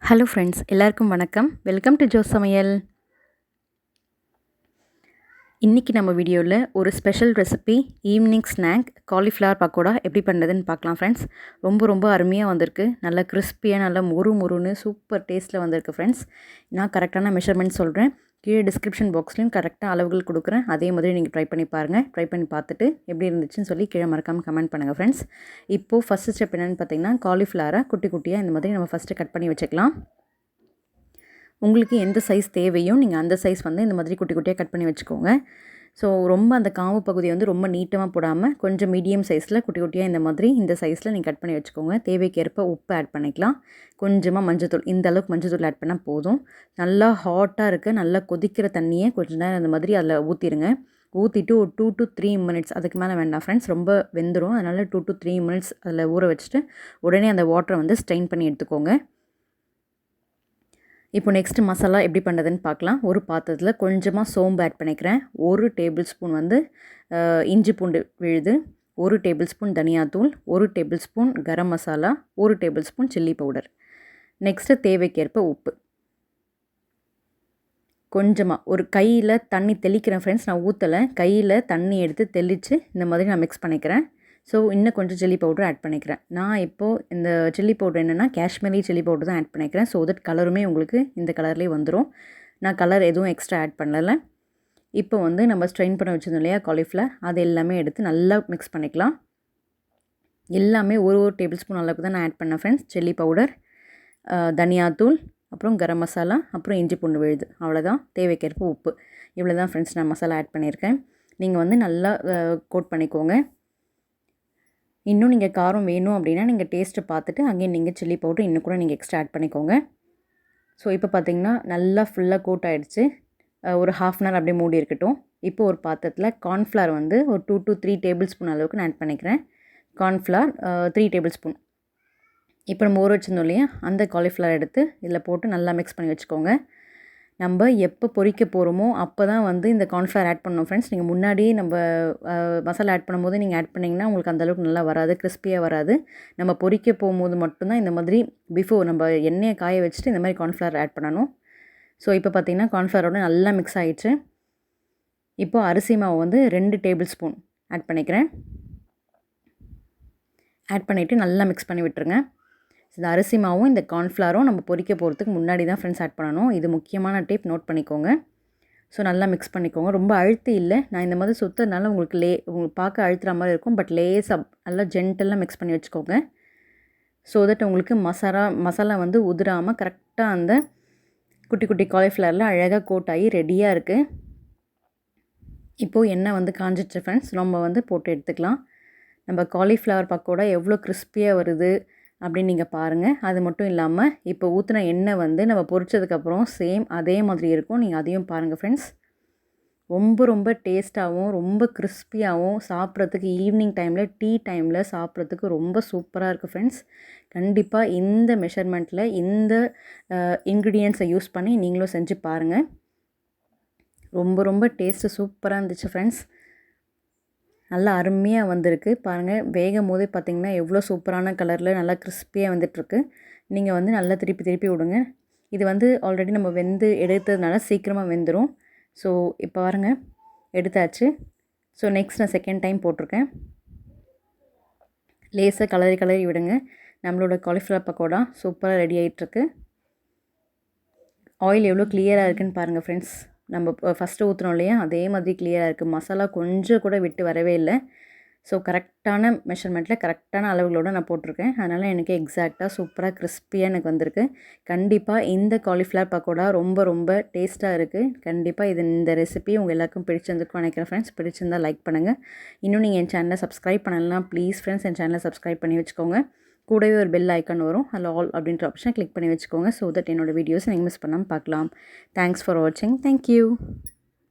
Hello friends, எல்லாருக்கும் வணக்கம். Welcome to சமையல். இன்றைக்கி நம்ம வீடியோவில் ஒரு special recipe evening snack cauliflower pakoda எப்படி பண்ணுறதுன்னு பார்க்கலாம் ஃப்ரெண்ட்ஸ். ரொம்ப அருமையாக வந்திருக்கு. நல்லா கிறிஸ்பியாக நல்லா மொறுன்னு சூப்பர் டேஸ்ட்டில் வந்திருக்கு ஃப்ரெண்ட்ஸ். நான் கரெக்டான மெஷர்மெண்ட் சொல்கிறேன். கீழே டிஸ்கிரிப்ஷன் பாக்ஸ்லையும் கரெக்டாக அளவுகள் கொடுக்குறேன். அதே மாதிரி நீங்கள் ட்ரை பண்ணி பாருங்கள். ட்ரை பண்ணி பார்த்துட்டு எப்படி இருந்துச்சுன்னு சொல்லி கீழே மறக்காமல் கமெண்ட் பண்ணுங்கள் ஃப்ரெண்ட்ஸ். இப்போது ஃபஸ்ட்டு ஸ்டெப் என்னென்னு பார்த்தீங்கன்னா, காலிஃப்ளவரை குட்டியாக இந்த மாதிரி நம்ம ஃபஸ்ட்டு கட் பண்ணி வச்சுக்கலாம். உங்களுக்கு எந்த சைஸ் தேவையோ நீங்கள் அந்த சைஸ் வந்து இந்த மாதிரி குட்டியாக கட் பண்ணி வச்சுக்கோங்க. ஸோ ரொம்ப அந்த காம்பு பகுதியை வந்து ரொம்ப நீட்டமாக போடாமல் கொஞ்சம் மீடியம் சைஸில் குட்டியாக இந்த மாதிரி இந்த சைஸில் நீங்கள் கட் பண்ணி வச்சுக்கோங்க. தேவைக்கேற்ப உப்பு ஆட் பண்ணிக்கலாம். கொஞ்சமாக மஞ்சத்தூள், இந்த அளவுக்கு மஞ்சத்தூள் ஆட் பண்ணால் போதும். நல்லா ஹாட்டாக இருக்குது, நல்லா கொதிக்கிற தண்ணியை கொஞ்சம் நேரம் அந்த மாதிரி அதில் ஊற்றிடுங்க. ஊற்றிட்டு ஒரு 2 to 3 மினிட்ஸ், அதுக்கு மேலே வேண்டாம் ஃப்ரெண்ட்ஸ், ரொம்ப வெந்துடும். அதனால் 2 to 3 மினிட்ஸ் அதில் ஊற வச்சுட்டு உடனே அந்த வாட்டரை வந்து ஸ்ட்ரெயின் பண்ணி எடுத்துக்கோங்க. இப்போ நெக்ஸ்ட்டு மசாலா எப்படி பண்ணுறதுன்னு பார்க்கலாம். ஒரு பாத்திரத்தில் கொஞ்சமாக சோம்பு ஆட் பண்ணிக்கிறேன். 1 டேபிள் ஸ்பூன் வந்து இஞ்சி பூண்டு விழுது, 1 டேபிள் ஸ்பூன் தனியாத்தூள், 1 tablespoon garam masala, 1 tablespoon chilli powder. Next தேவைக்கேற்ப உப்பு. கொஞ்சமாக ஒரு கையில் தண்ணி தெளிக்கிறேன் ஃப்ரெண்ட்ஸ், நான் ஊற்றலை. கையில் தண்ணி எடுத்து தெளித்து இந்த மாதிரி நான் மிக்ஸ் பண்ணிக்கிறேன். ஸோ இன்னும் கொஞ்சம் சில்லி பவுடர் ஆட் பண்ணிக்கிறேன். நான் இப்போது இந்த சில்லி பவுடர் என்னென்னா காஷ்மீரி சில்லி பவுடர் தான் ஆட் பண்ணிக்கிறேன். ஸோ தட் கலருமே உங்களுக்கு இந்த கலர்லேயே வந்துடும். நான் கலர் எதுவும் எக்ஸ்ட்ரா ஆட் பண்ணலை. இப்போ வந்து நம்ம ஸ்ட்ரெயின் பண்ண வச்சுருந்தோம் இல்லையா காலிஃப்ளவர், அது எல்லாமே எடுத்து நல்லா மிக்ஸ் பண்ணிக்கலாம். எல்லாமே ஒரு டேபிள் ஸ்பூன் அளவுக்கு தான் நான் ஆட் பண்ணேன் ஃப்ரெண்ட்ஸ். சில்லி பவுடர், தனியாத்தூள், அப்புறம் கரம் மசாலா, அப்புறம் இஞ்சி பூண்டு விழுது, அவ்வளோதான். தேவைக்கேற்ப உப்பு, இவ்வளோ தான் ஃப்ரெண்ட்ஸ் நான் மசாலா ஆட் பண்ணியிருக்கேன். நீங்கள் வந்து நல்லா கோட் பண்ணிக்கோங்க. இன்னும் நீங்கள் காரம் வேணும் அப்படின்னா நீங்கள் டேஸ்ட்டு பார்த்துட்டு அங்கேயும் நீங்கள் சில்லி பவுடர் இன்னும் கூட நீங்கள் எக்ஸ்ட்ரா ஆட் பண்ணிக்கோங்க. ஸோ இப்போ பார்த்திங்கன்னா நல்லா ஃபுல்லாக கோட் ஆகிடுச்சு. ஒரு ½ அன் ஹவர் அப்படியே மூடி இருக்கட்டும். இப்போ ஒரு பாத்திரத்தில் கார்ன்ஃப்ளவர் வந்து ஒரு 2 to 3 டேபிள் ஸ்பூன் அளவுக்கு நான் ஆட் பண்ணிக்கிறேன். Cornflour 3 table spoon. இப்போ நம்ம ஊற வச்சுருந்தோம் இல்லையா, அந்த காலிஃப்ளவர் எடுத்து இதில் போட்டு நல்லா மிக்ஸ் பண்ணி வச்சுக்கோங்க. நம்ம எப்போ பொரிக்க போகிறோமோ அப்போ தான் வந்து இந்த கார்ன்ஃப்ளவர் ஆட் பண்ணணும் ஃப்ரெண்ட்ஸ். நீங்கள் முன்னாடியே நம்ம மசாலா ஆட் பண்ணும்போது நீங்கள் ஆட் பண்ணிங்கன்னா உங்களுக்கு அந்தளவுக்கு நல்லா வராது, கிறிஸ்பியாக வராது. நம்ம பொரிக்க போகும்போது மட்டும்தான் இந்த மாதிரி நம்ம எண்ணெயை காய வச்சுட்டு இந்த மாதிரி கார்ன்ஃப்ளவர் ஆட் பண்ணணும். ஸோ இப்போ பார்த்திங்கன்னா கார்ன்ஃப்ளவரோட நல்லா மிக்ஸ் ஆகிடுச்சு. இப்போது அரிசி மாவு வந்து 2 டேபிள் ஸ்பூன் ஆட் பண்ணிக்கிறேன். ஆட் பண்ணிவிட்டு நல்லா மிக்ஸ் பண்ணி விட்டுருங்க. இந்த அரிசி மாவும் இந்த கார்ன்ஃப்ளவரும் நம்ம பொரிக்க போகிறதுக்கு முன்னாடி தான் ஃப்ரெண்ட்ஸ் ஆட் பண்ணணும். இது முக்கியமான டிப், நோட் பண்ணிக்கோங்க. ஸோ நல்லா மிக்ஸ் பண்ணிக்கோங்க. ரொம்ப அழுத்தி இல்லை, நான் இந்த மாதிரி சுற்றுறதுனால உங்களுக்கு பார்க்க அழுத்துற மாதிரி இருக்கும். பட் லேஸாக நல்லா ஜென்டலாக மிக்ஸ் பண்ணி வச்சுக்கோங்க. ஸோ தட் உங்களுக்கு மசாலா வந்து உதிராமல் கரெக்டாக அந்த குட்டி காலிஃப்ளவரில் அழகாக கோட் ஆகி ரெடியாக இருக்குது. இப்போது எண்ணெய் வந்து காஞ்சிடுச்சு ஃப்ரெண்ட்ஸ், நம்ம வந்து போட்டு எடுத்துக்கலாம். நம்ம காலிஃப்ளவர் பக்கோடா எவ்வளோ கிறிஸ்பியாக வருது அப்படின்னு நீங்கள் பாருங்கள். அது மட்டும் இல்லாமல் இப்போ ஊற்றின எண்ணெய் வந்து நம்ம பொரிச்சதுக்கப்புறம் சேம் அதே மாதிரி இருக்கும். நீங்கள் அதையும் பாருங்கள் ஃப்ரெண்ட்ஸ். ரொம்ப டேஸ்ட்டாகவும் ரொம்ப கிறிஸ்பியாகவும் சாப்பிட்றதுக்கு ஈவினிங் டைமில் டீ டைமில் சாப்பிட்றதுக்கு ரொம்ப சூப்பராக இருக்குது ஃப்ரெண்ட்ஸ். கண்டிப்பாக இந்த மெஷர்மெண்ட்டில் இந்த இன்க்ரீடியன்ட்ஸை யூஸ் பண்ணி நீங்களும் செஞ்சு பாருங்கள். ரொம்ப டேஸ்ட்டு சூப்பராக இருந்துச்சு ஃப்ரெண்ட்ஸ். நல்லா அருமையாக வந்திருக்கு பாருங்கள். வேகும் போதே பார்த்திங்கன்னா எவ்வளோ சூப்பரான கலரில் நல்லா கிறிஸ்பியாக வந்துட்டுருக்கு. நீங்கள் வந்து நல்லா திருப்பி விடுங்க. இது வந்து ஆல்ரெடி நம்ம வெந்து எடுத்ததுனால சீக்கிரமாக வெந்துடும். ஸோ இப்போ பாருங்கள், எடுத்தாச்சு. ஸோ நெக்ஸ்ட் நான் செகண்ட் டைம் போட்டிருக்கேன். லேசாக கலரி விடுங்க. நம்மளோட காலிஃப்ளவர் பக்கோடா சூப்பராக ரெடி ஆகிட்டுருக்கு. ஆயில் எவ்வளோ கிளியராக இருக்குதுன்னு பாருங்கள் ஃப்ரெண்ட்ஸ். நம்ம ஃபஸ்ட்டு ஊற்றுனோம் இல்லையா, அதே மாதிரி கிளியராக இருக்குது. மசாலா கொஞ்சம் கூட விட்டு வரவே இல்லை. ஸோ கரெக்டான மெஷர்மெண்ட்டில் கரெக்டான அளவுகளோடு நான் போட்டிருக்கேன். அதனால் எனக்கு எக்ஸாக்டாக சூப்பராக கிறிஸ்பியாக எனக்கு வந்திருக்கு. கண்டிப்பாக இந்த காலிஃப்ளவர் பக்கோடா ரொம்ப டேஸ்ட்டாக இருக்குது. கண்டிப்பாக இந்த ரெசிபி உங்கள் எல்லாருக்கும் பிடிச்சிருந்துருக்கும் நினைக்கிறேன் ஃப்ரெண்ட்ஸ். பிடிச்சிருந்தால் லைக் பண்ணுங்கள். இன்னும் நீங்கள் என் சேனலை சப்ஸ்கிரைப் பண்ணலாம் ப்ளீஸ் ஃப்ரெண்ட்ஸ், என் சேனலை சப்ஸ்கிரைப் பண்ணி வச்சுக்கோங்க. கூடவே ஒரு பெல் ஐக்கான் வரும், அதில் ஆல் அப்படின்ற ஆப்ஷனை கிளிக் பண்ணி வச்சுக்கோங்க. ஸோ தட் என்னோடய வீடியோஸை நீங்கள் மிஸ் பண்ணாமல் பார்க்கலாம். தேங்க்ஸ் ஃபார் வாட்சிங். தேங்க்யூ.